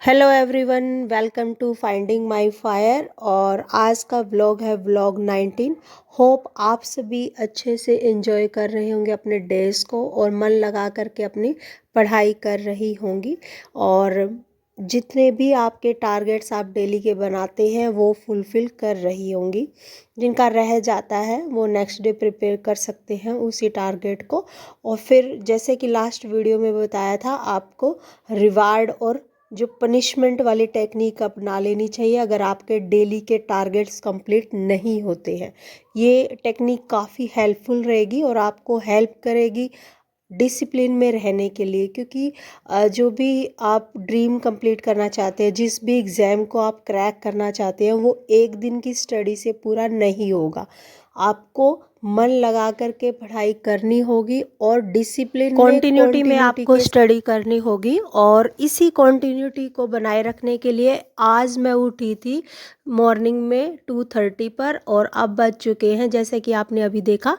Hello everyone, welcome to finding my fire. और आज का व्लॉग है व्लॉग 19। होप आप सभी अच्छे से एंजॉय कर रहे होंगे अपने डेज़ को और मन लगा करके अपनी पढ़ाई कर रही होंगी। और जितने भी आपके टारगेट्स आप डेली के बनाते हैं वो फुलफ़िल कर रही होंगी। जिनका रह जाता है वो नेक्स्ट डे प्रिपेयर कर सकते हैं उसी टारगेट को। और फिर जैसे कि लास्ट वीडियो में बताया था, आपको रिवार्ड और जो पनिशमेंट वाली टेक्निक अपना लेनी चाहिए अगर आपके डेली के टारगेट्स कंप्लीट नहीं होते हैं। ये टेक्निक काफ़ी हेल्पफुल रहेगी और आपको हेल्प करेगी डिसिप्लिन में रहने के लिए, क्योंकि जो भी आप ड्रीम कंप्लीट करना चाहते हैं, जिस भी एग्ज़ाम को आप क्रैक करना चाहते हैं, वो एक दिन की स्टडी से पूरा नहीं होगा। आपको मन लगा करके पढ़ाई करनी होगी और डिसिप्लिन में कॉन्टिन्यूटी आपको स्टडी करनी होगी। और इसी कॉन्टिन्यूटी को बनाए रखने के लिए आज मैं उठी थी मॉर्निंग में 2:30 पर, और अब बज चुके हैं, जैसे कि आपने अभी देखा,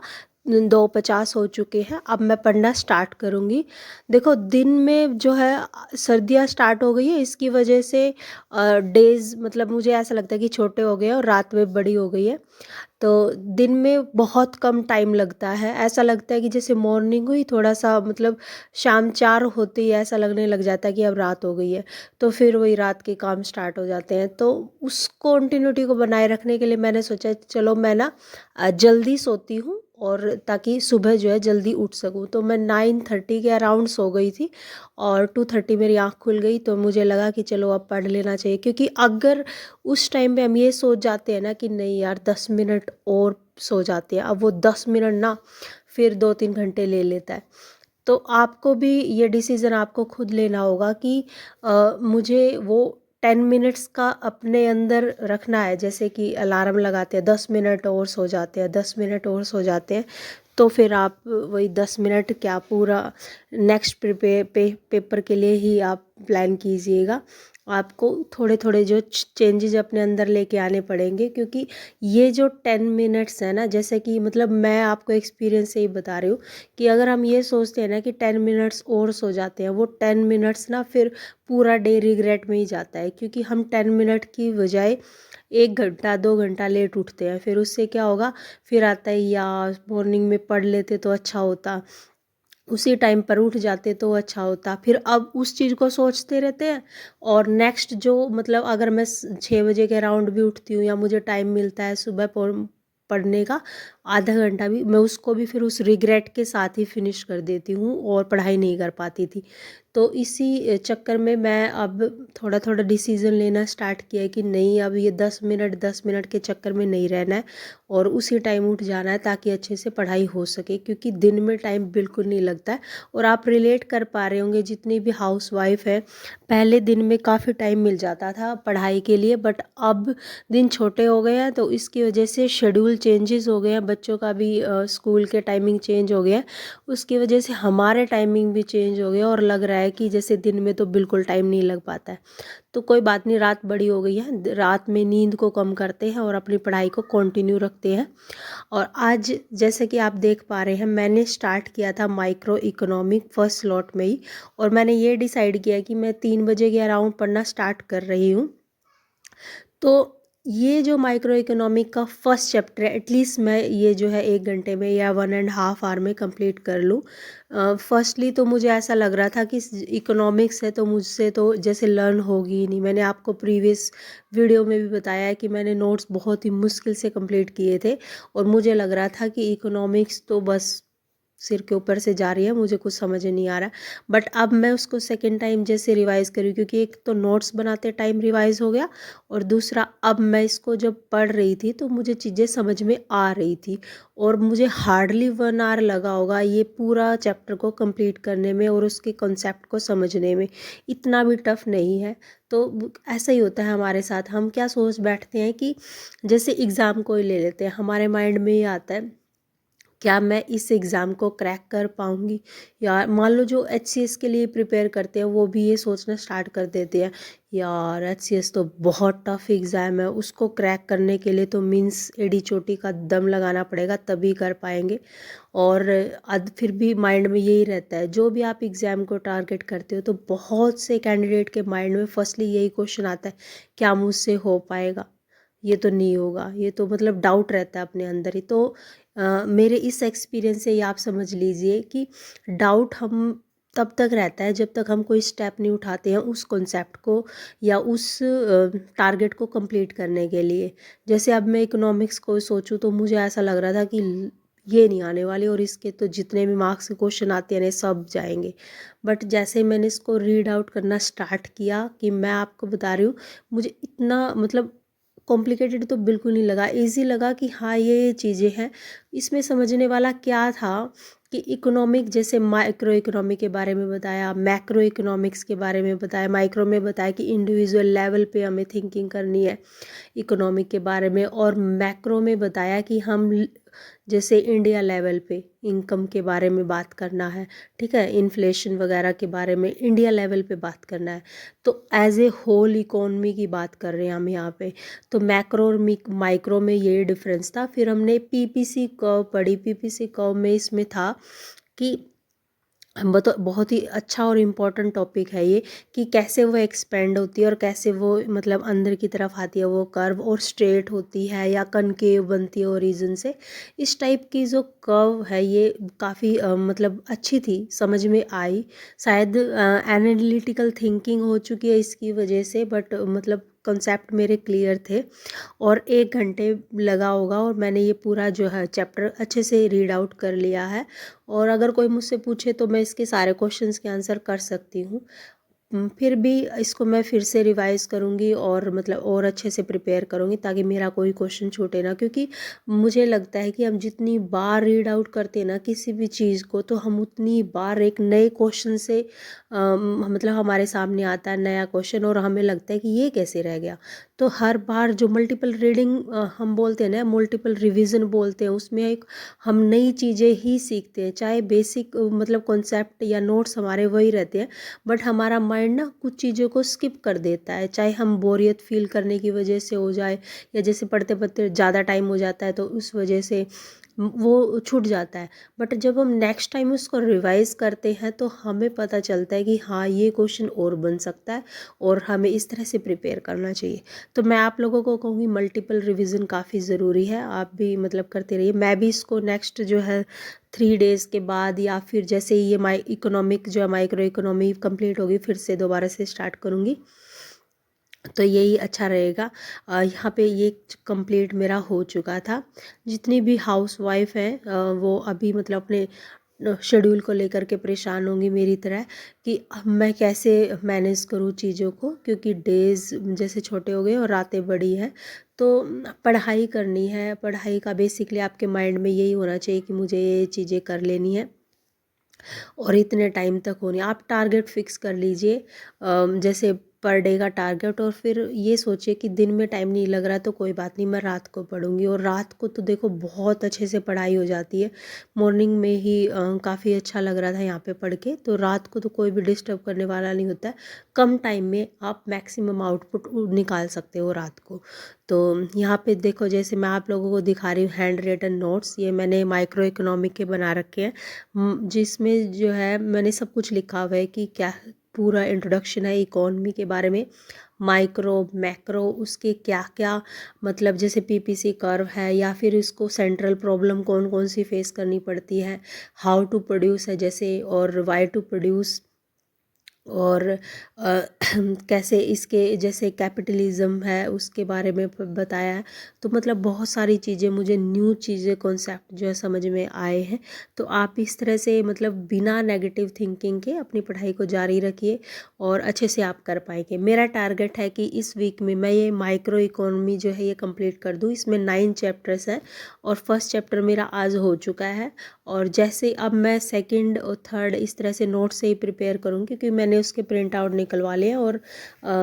2:50 हो चुके हैं। अब मैं पढ़ना स्टार्ट करूँगी। देखो, दिन में जो है सर्दियाँ स्टार्ट हो गई है, इसकी वजह से डेज़ मतलब मुझे ऐसा लगता है कि छोटे हो गए हैं और रात में बड़ी हो गई है। तो दिन में बहुत कम टाइम लगता है, ऐसा लगता है कि जैसे मॉर्निंग हुई, थोड़ा सा मतलब शाम 4 होते ही ऐसा लगने लग जाता है कि अब रात हो गई है। तो फिर वही रात के काम स्टार्ट हो जाते हैं। तो उस कॉन्टिन्यूटी को बनाए रखने के लिए मैंने सोचा चलो मैं ना जल्दी सोती हूँ और ताकि सुबह जो है जल्दी उठ सकूँ। तो मैं 9:30 के अराउंड सो गई थी और 2:30 मेरी आँख खुल गई। तो मुझे लगा कि चलो अब पढ़ लेना चाहिए, क्योंकि अगर उस टाइम पे हम ये सोच जाते हैं ना कि नहीं यार 10 मिनट और सो जाते हैं, अब वो 10 मिनट ना फिर 2-3 घंटे ले लेता है। तो आपको भी ये डिसीज़न आपको खुद लेना होगा कि मुझे वो 10 मिनट्स का अपने अंदर रखना है। जैसे कि अलार्म लगाते हैं, 10 मिनट और सो जाते हैं, 10 मिनट और सो जाते हैं। तो फिर आप वही 10 मिनट क्या पूरा नेक्स्ट पेपर के लिए ही आप प्लान कीजिएगा। आपको थोड़े थोड़े जो चेंजेस अपने अंदर लेके आने पड़ेंगे, क्योंकि ये जो 10 मिनट्स है ना, जैसे कि मतलब मैं आपको एक्सपीरियंस से ही बता रही हूँ कि अगर हम ये सोचते हैं ना कि 10 मिनट्स और सो जाते हैं, वो 10 मिनट्स ना फिर पूरा डे रिग्रेट में ही जाता है, क्योंकि हम 10 मिनट की बजाय 1 घंटा 2 घंटा लेट उठते हैं। फिर उससे क्या होगा, फिर आता है यार मॉर्निंग में पढ़ लेते तो अच्छा होता, उसी टाइम पर उठ जाते तो अच्छा होता। फिर अब उस चीज़ को सोचते रहते हैं। और नेक्स्ट जो मतलब अगर मैं 6 बजे के अराउंड भी उठती हूँ या मुझे टाइम मिलता है सुबह पढ़ने का आधा घंटा भी, मैं उसको भी फिर उस रिग्रेट के साथ ही फिनिश कर देती हूँ और पढ़ाई नहीं कर पाती थी। तो इसी चक्कर में मैं अब थोड़ा थोड़ा डिसीज़न लेना स्टार्ट किया है कि नहीं, अब ये 10 मिनट के चक्कर में नहीं रहना है और उसी टाइम उठ जाना है, ताकि अच्छे से पढ़ाई हो सके, क्योंकि दिन में टाइम बिल्कुल नहीं लगता है। और आप रिलेट कर पा रहे होंगे जितनी भी हाउस वाइफ है, पहले दिन में काफ़ी टाइम मिल जाता था पढ़ाई के लिए, बट अब दिन छोटे हो गए हैं तो इसकी वजह से शेड्यूल चेंजेस हो गए हैं, बच्चों का भी स्कूल के टाइमिंग चेंज हो गया है। उसकी वजह से हमारे टाइमिंग भी चेंज हो गया और लग रहा है कि जैसे दिन में तो बिल्कुल टाइम नहीं लग पाता है। तो कोई बात नहीं, रात बड़ी हो गई है, रात में नींद को कम करते हैं और अपनी पढ़ाई को कंटिन्यू रखते हैं। और आज जैसे कि आप देख पा रहे हैं, मैंने स्टार्ट किया था माइक्रो इकोनॉमिक फर्स्ट स्लॉट में ही, और मैंने ये डिसाइड किया कि मैं 3 बजे के अराउंड पढ़ना स्टार्ट कर रही हूँ। तो ये जो माइक्रो इकोनॉमिक का फर्स्ट चैप्टर है, एटलीस्ट मैं ये जो है 1 घंटे में या 1.5 आवर में कंप्लीट कर लूँ। फर्स्टली तो मुझे ऐसा लग रहा था कि इकोनॉमिक्स है तो मुझसे तो जैसे लर्न होगी ही नहीं। मैंने आपको प्रीवियस वीडियो में भी बताया है कि मैंने नोट्स बहुत ही मुश्किल से कंप्लीट किए थे और मुझे लग रहा था कि इकोनॉमिक्स तो बस सिर के ऊपर से जा रही है, मुझे कुछ समझ नहीं आ रहा। बट अब मैं उसको सेकेंड टाइम जैसे रिवाइज़ करी, क्योंकि एक तो नोट्स बनाते टाइम रिवाइज़ हो गया और दूसरा अब मैं इसको जब पढ़ रही थी तो मुझे चीज़ें समझ में आ रही थी। और मुझे हार्डली 1 आवर लगा होगा ये पूरा चैप्टर को कंप्लीट करने में और उसके कॉन्सेप्ट को समझने में। इतना भी टफ नहीं है। तो ऐसा ही होता है हमारे साथ, हम क्या सोच बैठते हैं कि जैसे एग्ज़ाम को ही ले लेते हैं, हमारे माइंड में ये आता है क्या मैं इस एग्ज़ाम को क्रैक कर पाऊँगी? यार मान लो जो एचसीएस के लिए प्रिपेयर करते हैं वो भी ये सोचना स्टार्ट कर देते हैं, यार एचसीएस तो बहुत टफ एग्ज़ाम है, उसको क्रैक करने के लिए तो मीन्स एड़ी चोटी का दम लगाना पड़ेगा तभी कर पाएंगे। और फिर भी माइंड में यही रहता है, जो भी आप एग्ज़ाम को टारगेट करते हो तो बहुत से कैंडिडेट के माइंड में फर्स्टली यही क्वेश्चन आता है, क्या मुझसे हो पाएगा, ये तो नहीं होगा, ये तो मतलब डाउट रहता है अपने अंदर ही। तो मेरे इस एक्सपीरियंस से ये आप समझ लीजिए कि डाउट हम तब तक रहता है जब तक हम कोई स्टेप नहीं उठाते हैं उस कॉन्सेप्ट को या उस टारगेट को कंप्लीट करने के लिए। जैसे अब मैं इकोनॉमिक्स को सोचूं तो मुझे ऐसा लग रहा था कि ये नहीं आने वाले और इसके तो जितने भी मार्क्स के क्वेश्चन आते हैं सब जाएंगे। बट जैसे मैंने इसको रीड आउट करना स्टार्ट किया कि मैं आपको बता रही हूँ, मुझे इतना मतलब कॉम्प्लिकेटेड तो बिल्कुल नहीं लगा, इजी लगा कि हाँ ये चीज़ें हैं। इसमें समझने वाला क्या था कि इकोनॉमिक जैसे माइक्रो इकोनॉमी के बारे में बताया, मैक्रो इकोनॉमिक्स के बारे में बताया, माइक्रो में बताया कि इंडिविजुअल लेवल पे हमें थिंकिंग करनी है इकोनॉमिक के बारे में, और मैक्रो में बताया कि हम जैसे इंडिया लेवल पे इनकम के बारे में बात करना है, ठीक है, इन्फ्लेशन वगैरह के बारे में इंडिया लेवल पे बात करना है। तो एज ए होल इकोनॉमी की बात कर रहे हैं हम यहाँ पे। तो मैक्रो और माइक्रो में ये डिफरेंस था। फिर हमने पीपीसी कर्व पढ़ी। पीपीसी कर्व में इसमें था कि बहुत ही अच्छा और इम्पोर्टेंट टॉपिक है ये, कि कैसे वो एक्सपेंड होती है और कैसे वो मतलब अंदर की तरफ आती है वो कर्व, और स्ट्रेट होती है या कनकेव बनती है ओरिजिन से। इस टाइप की जो कर्व है ये काफ़ी मतलब अच्छी थी, समझ में आई। शायद एनालिटिकल थिंकिंग हो चुकी है इसकी वजह से, बट मतलब कॉन्सेप्ट मेरे क्लियर थे। और 1 घंटे लगा होगा और मैंने ये पूरा जो है चैप्टर अच्छे से रीड आउट कर लिया है। और अगर कोई मुझसे पूछे तो मैं इसके सारे क्वेश्चंस के आंसर कर सकती हूँ। फिर भी इसको मैं फिर से रिवाइज़ करूँगी और मतलब और अच्छे से प्रिपेयर करूँगी ताकि मेरा कोई क्वेश्चन छूटे ना, क्योंकि मुझे लगता है कि हम जितनी बार रीड आउट करते हैं ना किसी भी चीज़ को, तो हम उतनी बार एक नए क्वेश्चन से मतलब हमारे सामने आता है नया क्वेश्चन और हमें लगता है कि ये कैसे रह गया। तो हर बार जो मल्टीपल रीडिंग हम बोलते हैं ना, मल्टीपल रिवीजन बोलते हैं, उसमें एक हम नई चीज़ें ही सीखते हैं। चाहे बेसिक मतलब कॉन्सेप्ट या नोट्स हमारे वही रहते हैं, बट हमारा माइंड ना कुछ चीज़ों को स्किप कर देता है, चाहे हम बोरियत फील करने की वजह से हो जाए या जैसे पढ़ते पढ़ते ज़्यादा टाइम हो जाता है तो उस वजह से वो छूट जाता है। बट जब हम नेक्स्ट टाइम उसको रिवाइज करते हैं तो हमें पता चलता है कि हाँ ये क्वेश्चन और बन सकता है और हमें इस तरह से प्रिपेयर करना चाहिए। तो मैं आप लोगों को कहूँगी मल्टीपल रिवीजन काफ़ी ज़रूरी है, आप भी मतलब करते रहिए। मैं भी इसको नेक्स्ट जो है 3 डेज़ के बाद या फिर जैसे ये इकोनॉमिक जो है माइक्रो इकोनॉमी कंप्लीट होगी फिर से दोबारा से स्टार्ट करूँगी, तो यही अच्छा रहेगा। यहाँ पे ये कंप्लीट मेरा हो चुका था। जितनी भी हाउस वाइफ हैं वो अभी मतलब अपने शेड्यूल को लेकर के परेशान होंगी मेरी तरह कि अब मैं कैसे मैनेज करूँ चीज़ों को, क्योंकि डेज़ जैसे छोटे हो गए और रातें बड़ी हैं। तो पढ़ाई करनी है, पढ़ाई का बेसिकली आपके माइंड में यही होना चाहिए कि मुझे ये चीज़ें कर लेनी है और इतने टाइम तक होनी। आप टारगेट फिक्स कर लीजिए, जैसे पर डे का टारगेट, और फिर ये सोचिए कि दिन में टाइम नहीं लग रहा तो कोई बात नहीं, मैं रात को पढ़ूंगी। और रात को तो देखो बहुत अच्छे से पढ़ाई हो जाती है। मॉर्निंग में ही काफ़ी अच्छा लग रहा था यहाँ पे पढ़ के, तो रात को तो कोई भी डिस्टर्ब करने वाला नहीं होता है। कम टाइम में आप मैक्सिमम आउटपुट निकाल सकते हो रात को। तो यहाँ पे देखो जैसे मैं आप लोगों को दिखा रही हूँ हैंड रिटन नोट्स, ये मैंने माइक्रो इकोनॉमिक के बना रखे हैं, जिसमें जो है मैंने सब कुछ लिखा हुआ है कि क्या पूरा इंट्रोडक्शन है इकोनॉमी के बारे में, माइक्रो मैक्रो उसके क्या क्या मतलब जैसे पीपीसी कर्व है या फिर इसको सेंट्रल प्रॉब्लम कौन कौन सी फेस करनी पड़ती है, हाउ टू प्रोड्यूस है जैसे, और वाई टू प्रोड्यूस, और कैसे इसके जैसे कैपिटलिज्म है उसके बारे में बताया है। तो मतलब बहुत सारी चीज़ें मुझे न्यू चीज़ें कॉन्सेप्ट जो है समझ में आए हैं। तो आप इस तरह से मतलब बिना नेगेटिव थिंकिंग के अपनी पढ़ाई को जारी रखिए और अच्छे से आप कर पाएंगे। मेरा टारगेट है कि इस वीक में मैं ये माइक्रो इकोनॉमी जो है ये कंप्लीट कर दूँ। इसमें 9 चैप्टर्स हैं और फर्स्ट चैप्टर मेरा आज हो चुका है। और जैसे अब मैं सेकंड और थर्ड इस तरह से नोट से ही प्रिपेयर करूँगी, क्योंकि मैंने उसके प्रिंट आउट निकलवा लिए। और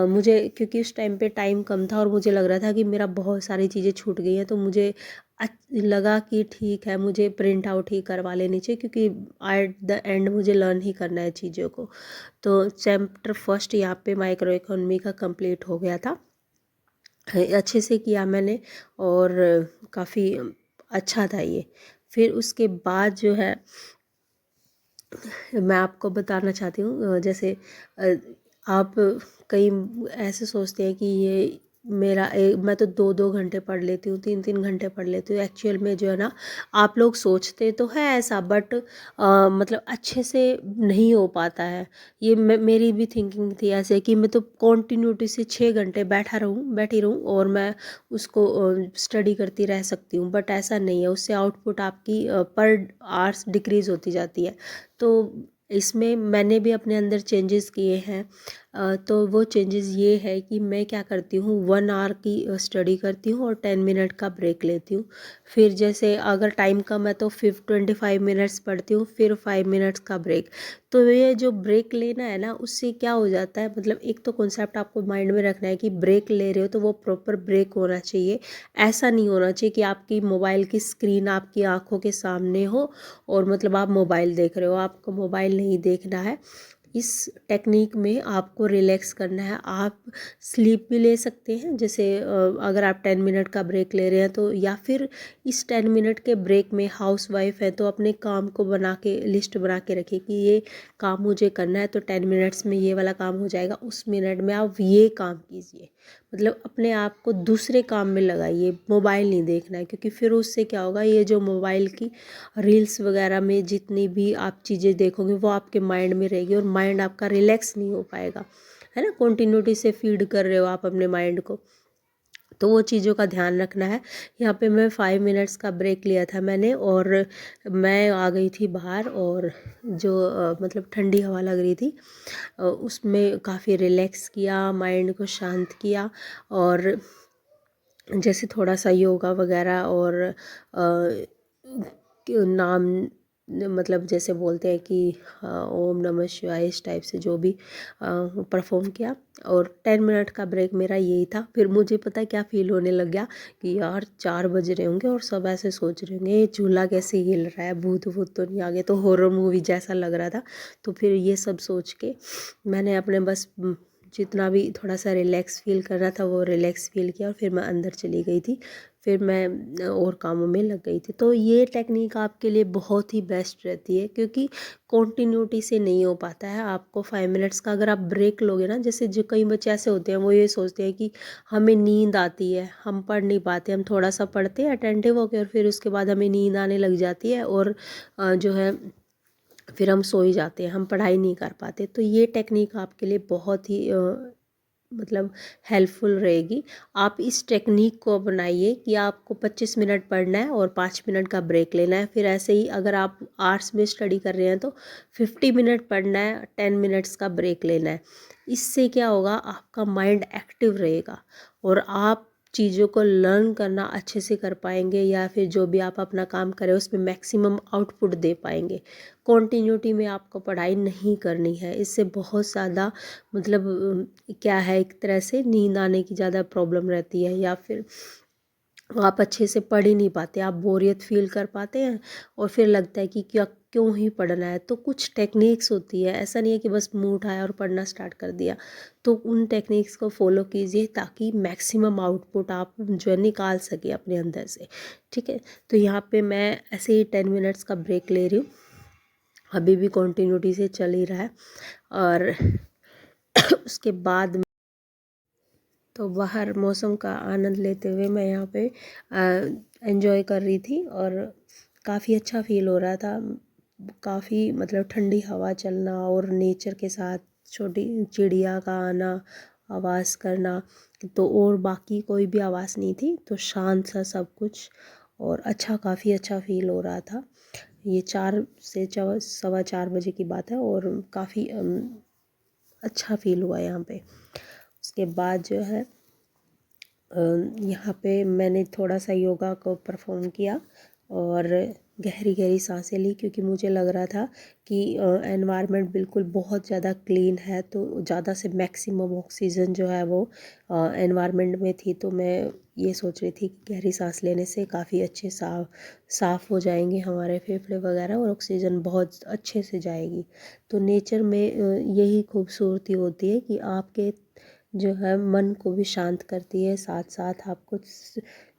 मुझे क्योंकि उस टाइम पे टाइम कम था और मुझे लग रहा था कि मेरा बहुत सारी चीज़ें छूट गई हैं, तो मुझे लगा कि ठीक है, मुझे प्रिंट आउट ही करवा लेनी चाहिए, क्योंकि एट द एंड मुझे लर्न ही करना है चीज़ों को। तो चैप्टर फर्स्ट यहाँ पे माइक्रो इकोनॉमी का कंप्लीट हो गया था, अच्छे से किया मैंने, और काफ़ी अच्छा था ये। फिर उसके बाद जो है मैं आपको बताना चाहती हूँ, जैसे आप कई ऐसे सोचते हैं कि ये मैं तो 2-2 घंटे पढ़ लेती हूँ, 3-3 घंटे पढ़ लेती हूँ। एक्चुअल में जो है ना, आप लोग सोचते तो है ऐसा, बट मतलब अच्छे से नहीं हो पाता है। ये मेरी भी थिंकिंग थी ऐसे कि मैं तो कॉन्टिन्यूटी से 6 घंटे बैठी रहूँ और मैं उसको स्टडी करती रह सकती हूँ, बट ऐसा नहीं है। उससे आउटपुट आपकी पर आवर्स डिक्रीज़ होती जाती है। तो इसमें मैंने भी अपने अंदर चेंजेस किए हैं। तो वो चेंजेस ये है कि मैं क्या करती हूँ, 1 आवर की स्टडी करती हूँ और 10 मिनट का ब्रेक लेती हूँ। फिर जैसे अगर टाइम कम है तो 25 मिनट्स पढ़ती हूँ, फिर 5 मिनट्स का ब्रेक। तो ये जो ब्रेक लेना है ना, उससे क्या हो जाता है, मतलब एक तो कॉन्सेप्ट आपको माइंड में रखना है कि ब्रेक ले रहे हो तो वो प्रॉपर ब्रेक होना चाहिए। ऐसा नहीं होना चाहिए कि आपकी मोबाइल की स्क्रीन आपकी आंखों के सामने हो और मतलब आप मोबाइल देख रहे हो। आपको मोबाइल नहीं देखना है। इस टेक्निक में आपको रिलैक्स करना है। आप स्लीप भी ले सकते हैं, जैसे अगर आप 10 मिनट का ब्रेक ले रहे हैं तो, या फिर इस 10 मिनट के ब्रेक में हाउस वाइफ है तो अपने काम को बना के लिस्ट बना के रखिए कि ये काम मुझे करना है, तो 10 मिनट्स में ये वाला काम हो जाएगा, उस मिनट में आप ये काम कीजिए। मतलब अपने आप को दूसरे काम में लगाइए, मोबाइल नहीं देखना है, क्योंकि फिर उससे क्या होगा, ये जो मोबाइल की रील्स वगैरह में जितनी भी आप चीज़ें देखोगे वो आपके माइंड में रहेगी और माइंड आपका रिलैक्स नहीं हो पाएगा, है ना। कंटिन्यूटी से फीड कर रहे हो आप अपने माइंड को, तो वो चीज़ों का ध्यान रखना है। यहाँ पे मैं 5 मिनट्स का ब्रेक लिया था मैंने, और मैं आ गई थी बाहर, और जो मतलब ठंडी हवा लग रही थी, उसमें काफ़ी रिलैक्स किया, माइंड को शांत किया, और जैसे थोड़ा सा योगा वगैरह और नाम, मतलब जैसे बोलते हैं कि ओम नमः शिवाय, इस टाइप से जो भी परफॉर्म किया। और 10 मिनट का ब्रेक मेरा यही था। फिर मुझे पता है क्या फील होने लग गया कि यार 4 बज रहे होंगे और सब ऐसे सोच रहे होंगे ये झूला कैसे हिल रहा है, भूत भूत तो नहीं आ गए, तो हॉरर मूवी जैसा लग रहा था। तो फिर ये सब सोच के मैंने अपने बस जितना भी थोड़ा सा रिलैक्स फील कर रहा था वो रिलैक्स फील किया, और फिर मैं अंदर चली गई थी। फिर मैं और कामों में लग गई थी। तो ये टेक्निक आपके लिए बहुत ही बेस्ट रहती है, क्योंकि कॉन्टिन्यूटी से नहीं हो पाता है। आपको 5 मिनट्स का अगर आप ब्रेक लोगे ना, जैसे जो कई बच्चे ऐसे होते हैं वो ये सोचते हैं कि हमें नींद आती है, हम पढ़ नहीं पाते, हम थोड़ा सा पढ़ते हैं अटेंटिव होकर, और फिर उसके बाद हमें नींद आने लग जाती है, और जो है फिर हम सो ही जाते हैं, हम पढ़ाई नहीं कर पाते। तो ये टेक्निक आपके लिए बहुत ही मतलब हेल्पफुल रहेगी। आप इस टेक्निक को अपनाइए कि आपको 25 मिनट पढ़ना है और 5 मिनट का ब्रेक लेना है। फिर ऐसे ही अगर आप आर्ट्स में स्टडी कर रहे हैं तो 50 मिनट पढ़ना है, 10 मिनट्स का ब्रेक लेना है। इससे क्या होगा, आपका माइंड एक्टिव रहेगा और आप चीज़ों को लर्न करना अच्छे से कर पाएंगे, या फिर जो भी आप अपना काम करें उसमें मैक्सिमम आउटपुट दे पाएंगे। कॉन्टिन्यूटी में आपको पढ़ाई नहीं करनी है, इससे बहुत ज़्यादा मतलब क्या है, एक तरह से नींद आने की ज़्यादा प्रॉब्लम रहती है, या फिर आप अच्छे से पढ़ ही नहीं पाते, आप बोरियत फील कर पाते हैं, और फिर लगता है कि क्या क्यों ही पढ़ना है। तो कुछ टेक्निक्स होती है, ऐसा नहीं है कि बस मुंह उठाया और पढ़ना स्टार्ट कर दिया। तो उन टेक्निक्स को फॉलो कीजिए ताकि मैक्सिमम आउटपुट आप जो है निकाल सके अपने अंदर से, ठीक है। तो यहाँ पे मैं ऐसे ही 10 मिनट्स का ब्रेक ले रही हूँ, अभी भी कंटिन्यूटी से चल ही रहा है। और उसके बाद तो बाहर मौसम का आनंद लेते हुए मैं यहाँ पे एंजॉय कर रही थी, और काफ़ी अच्छा फील हो रहा था। काफ़ी मतलब ठंडी हवा चलना और नेचर के साथ छोटी चिड़िया का आना, आवाज़ करना, तो और बाकी कोई भी आवाज़ नहीं थी, तो शांत सा सब कुछ, और अच्छा, काफ़ी अच्छा फील हो रहा था। ये 4 से 4:15 बजे की बात है, और काफ़ी अच्छा फील हुआ यहाँ पे। उसके बाद जो है यहाँ पे मैंने थोड़ा सा योगा को परफॉर्म किया, और गहरी गहरी सांसें ली, क्योंकि मुझे लग रहा था कि एनवायरनमेंट बिल्कुल बहुत ज़्यादा क्लीन है, तो ज़्यादा से मैक्सिमम ऑक्सीजन जो है वो एनवायरनमेंट में थी। तो मैं ये सोच रही थी कि गहरी सांस लेने से काफ़ी अच्छे साफ़ हो जाएंगे हमारे फेफड़े वगैरह, और ऑक्सीजन बहुत अच्छे से जाएगी। तो नेचर में यही खूबसूरती होती है कि आपके जो है मन को भी शांत करती है, साथ साथ आपको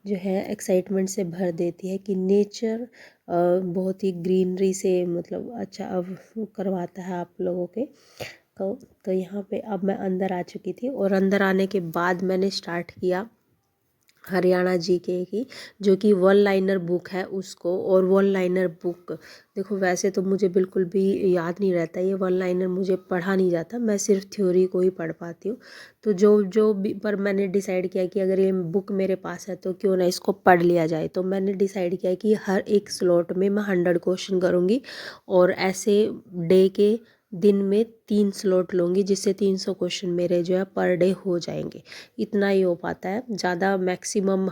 जो है एक्साइटमेंट से भर देती है कि नेचर बहुत ही ग्रीनरी से मतलब अच्छा अब करवाता है आप लोगों के को। तो यहाँ पे अब मैं अंदर आ चुकी थी, और अंदर आने के बाद मैंने स्टार्ट किया हरियाणा जीके की, जो कि वन लाइनर बुक है उसको। और वन लाइनर बुक देखो, वैसे तो मुझे बिल्कुल भी याद नहीं रहता, ये वन लाइनर मुझे पढ़ा नहीं जाता, मैं सिर्फ थ्योरी को ही पढ़ पाती हूँ। तो जो जो भी पर मैंने डिसाइड किया कि अगर ये बुक मेरे पास है तो क्यों ना इसको पढ़ लिया जाए। तो मैंने डिसाइड किया कि हर एक स्लॉट में मैं 100 क्वेश्चन करूँगी, और ऐसे डे के दिन में 3 स्लॉट लूँगी, जिससे 300 क्वेश्चन मेरे जो है पर डे हो जाएंगे। इतना ही हो पाता है, ज़्यादा मैक्सिमम